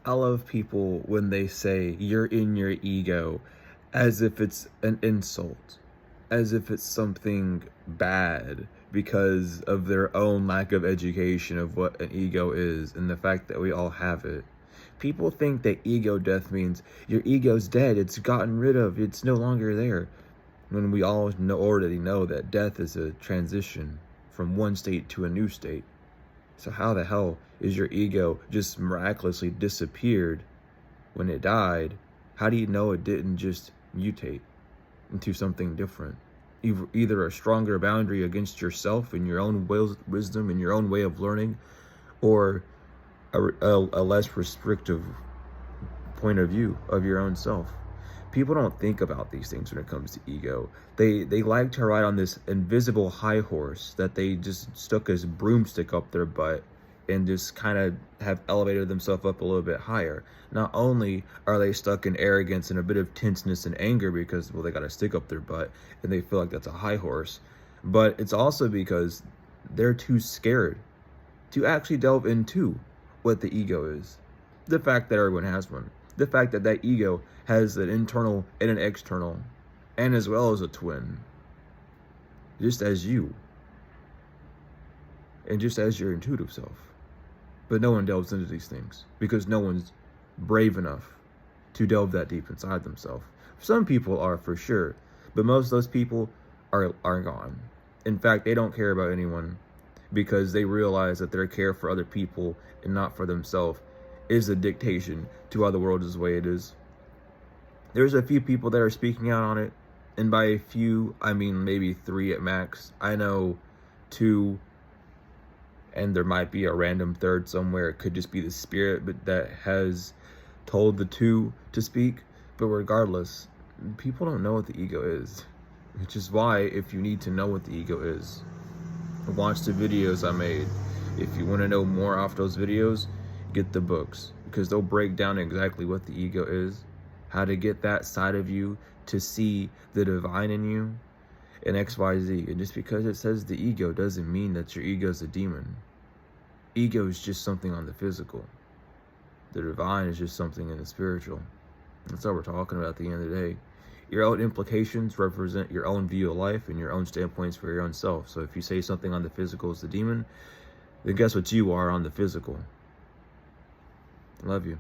I love people when they say you're in your ego as if it's an insult, as if it's something bad because of their own lack of education of what an ego is and the fact that we all have it. People think that ego death means your ego's dead, it's gotten rid of, it's no longer there. When we all already know that death is a transition from one state to a new state. So how the hell is your ego just miraculously disappeared when it died? How do you know it didn't just mutate into something different? Either a stronger boundary against yourself and your own wisdom and your own way of learning, or a less restrictive point of view of your own self. People don't think about these things when it comes to ego. They like to ride on this invisible high horse that they just stuck as broomstick up their butt and just kind of have elevated themselves up a little bit higher. Not only are they stuck in arrogance and a bit of tenseness and anger because, well, they got a stick up their butt and they feel like that's a high horse, but it's also because they're too scared to actually delve into what the ego is. The fact that everyone has one. The fact that that ego has an internal and an external, and as well as a twin, just as you, and just as your intuitive self. But no one delves into these things because no one's brave enough to delve that deep inside themselves. Some people are for sure, but most of those people are gone. In fact, they don't care about anyone because they realize that their care for other people and not for themselves is a dictation to why the world is the way it is. There's a few people that are speaking out on it, and by a few, I mean maybe 3 at max. I know 2, and there might be a random third somewhere. It could just be the spirit, but that has told the 2 to speak. But regardless, people don't know what the ego is, which is why if you need to know what the ego is, watch the videos I made. If you want to know more off those videos, get the books, because they'll break down exactly what the ego is, how to get that side of you to see the divine in you, and XYZ. And just because it says the ego doesn't mean that your ego is a demon. Ego is just something on the physical. The divine is just something in the spiritual. That's all we're talking about at the end of the day. Your own implications represent your own view of life and your own standpoints for your own self. So if you say something on the physical is the demon, then guess what you are on the physical. Love you.